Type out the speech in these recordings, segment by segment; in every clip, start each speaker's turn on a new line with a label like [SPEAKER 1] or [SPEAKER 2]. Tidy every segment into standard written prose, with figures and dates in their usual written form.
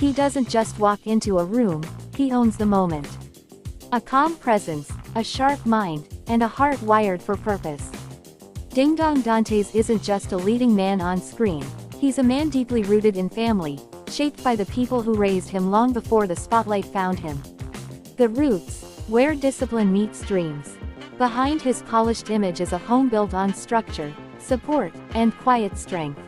[SPEAKER 1] He doesn't just walk into a room, he owns the moment. A calm presence, a sharp mind, and a heart wired for purpose. Dingdong Dantes isn't just a leading man on screen, he's a man deeply rooted in family, shaped by the people who raised him long before the spotlight found him. The roots, where discipline meets dreams. Behind his polished image is a home built on structure, support, and quiet strength.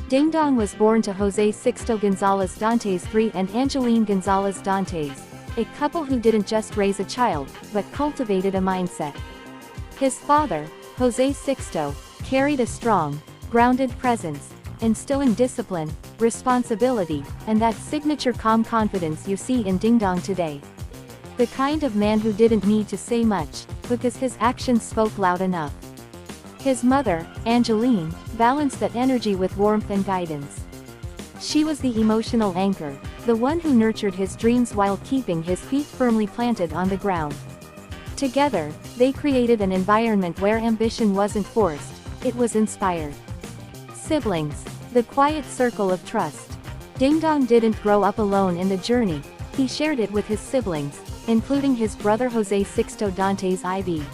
[SPEAKER 1] Dingdong was born to Jose Sixto Gonzalez Dantes III and Angeline Gonzales Dantes, a couple who didn't just raise a child, but cultivated a mindset. His father, Jose Sixto, carried a strong, grounded presence, instilling discipline, responsibility, and that signature calm confidence you see in Dingdong today. The kind of man who didn't need to say much, because his actions spoke loud enough. His mother, Angeline, balanced that energy with warmth and guidance. She was the emotional anchor, the one who nurtured his dreams while keeping his feet firmly planted on the ground. Together, they created an environment where ambition wasn't forced, it was inspired. Siblings, the quiet circle of trust. Dingdong didn't grow up alone in the journey, he shared it with his siblings, including his brother Jose Sixto Dantes IV.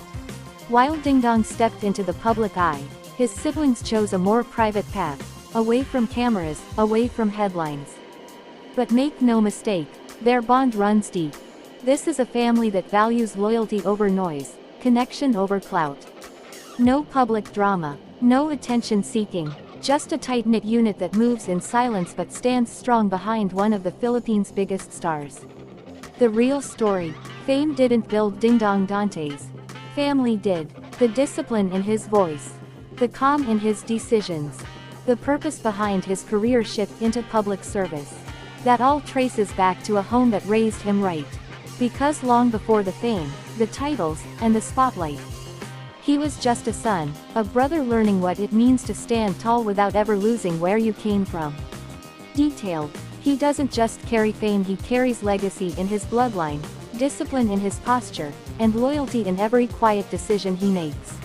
[SPEAKER 1] While Dingdong stepped into the public eye, his siblings chose a more private path, away from cameras, away from headlines. But make no mistake, their bond runs deep. This is a family that values loyalty over noise, connection over clout. No public drama, no attention seeking, just a tight-knit unit that moves in silence but stands strong behind one of the Philippines' biggest stars. The real story: fame didn't build Dingdong Dantes. Family did. The discipline in his voice. The calm in his decisions. The purpose behind his career shift into public service. That all traces back to a home that raised him right. Because long before the fame, the titles, and the spotlight, he was just a son, a brother learning what it means to stand tall without ever losing where you came from. Detailed. He doesn't just carry fame, he carries legacy in his bloodline, discipline in his posture, and loyalty in every quiet decision he makes.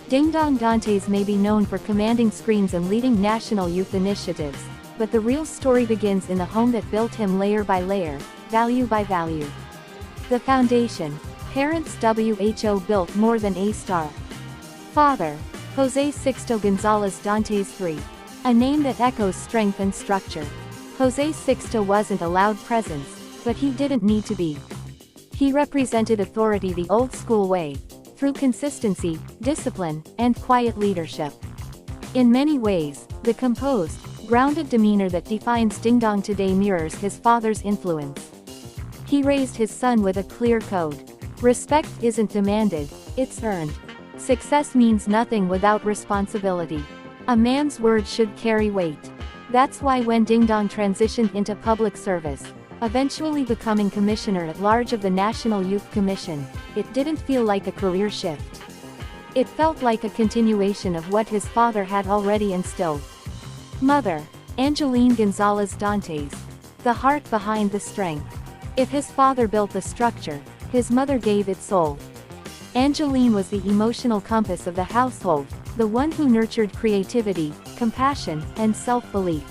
[SPEAKER 1] Dingdong Dantes may be known for commanding screens and leading national youth initiatives, but the real story begins in the home that built him layer by layer, value by value. The foundation. Parents: WHO built more than a star. Father: Jose Sixto Gonzalez Dantes III. A name that echoes strength and structure. Jose Sixto wasn't a loud presence, but he didn't need to be. He represented authority the old-school way, through consistency, discipline, and quiet leadership. In many ways, the composed, grounded demeanor that defines Dingdong today mirrors his father's influence. He raised his son with a clear code. Respect isn't demanded, it's earned. Success means nothing without responsibility. A man's word should carry weight. That's why when Dingdong transitioned into public service, eventually becoming Commissioner at Large of the National Youth Commission, it didn't feel like a career shift. It felt like a continuation of what his father had already instilled. Mother: Angeline Gonzales Dantes. The heart behind the strength. If his father built the structure, his mother gave it soul. Angeline was the emotional compass of the household, the one who nurtured creativity, compassion, and self-belief.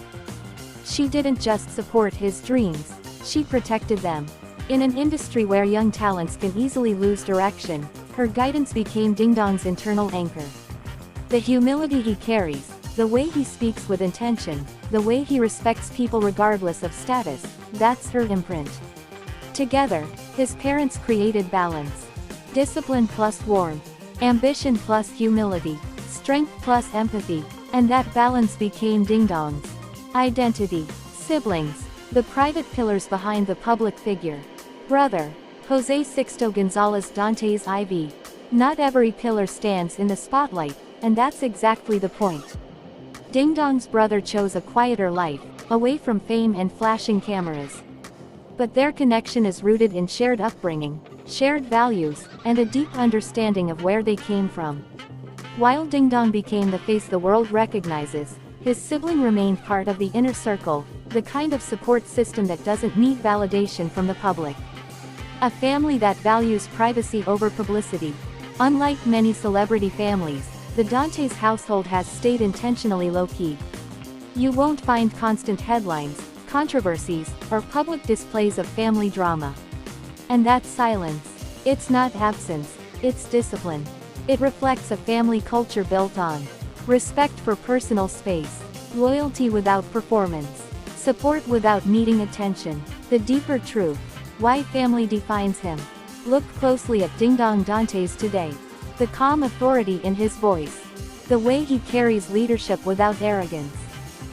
[SPEAKER 1] She didn't just support his dreams, she protected them. In an industry where young talents can easily lose direction, her guidance became Dingdong's internal anchor. The humility he carries, the way he speaks with intention, the way he respects people regardless of status, that's her imprint. Together, his parents created balance. Discipline plus warmth, ambition plus humility, strength plus empathy, and that balance became Dingdong's identity. Siblings: the private pillars behind the public figure. Brother: Jose Sixto Gonzalez Dantes IV. Not every pillar stands in the spotlight, and that's exactly the point. Dingdong's brother chose a quieter life, away from fame and flashing cameras. But their connection is rooted in shared upbringing, shared values, and a deep understanding of where they came from. While Dingdong became the face the world recognizes, his sibling remained part of the inner circle, the kind of support system that doesn't need validation from the public. A family that values privacy over publicity. Unlike many celebrity families, the Dantes household has stayed intentionally low-key. You won't find constant headlines, controversies, or public displays of family drama. And that's silence. It's not absence, it's discipline. It reflects a family culture built on respect for personal space, loyalty without performance, support without needing attention. The deeper truth, why family defines him. Look closely at Dingdong Dantes today. The calm authority in his voice. The way he carries leadership without arrogance.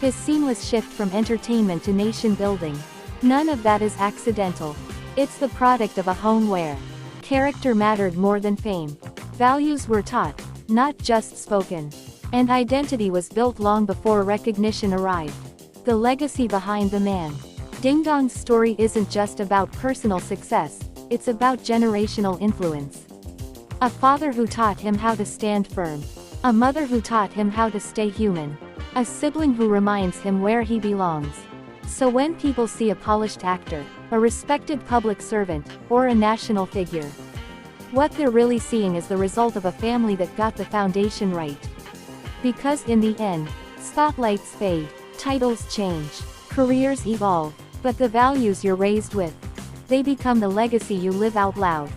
[SPEAKER 1] His seamless shift from entertainment to nation building. None of that is accidental. It's the product of a home where character mattered more than fame. Values were taught, not just spoken. And identity was built long before recognition arrived. The legacy behind the man. Dingdong's story isn't just about personal success, it's about generational influence. A father who taught him how to stand firm. A mother who taught him how to stay human. A sibling who reminds him where he belongs. So when people see a polished actor, a respected public servant, or a national figure, what they're really seeing is the result of a family that got the foundation right. Because in the end, spotlights fade, titles change, careers evolve, but the values you're raised with, they become the legacy you live out loud.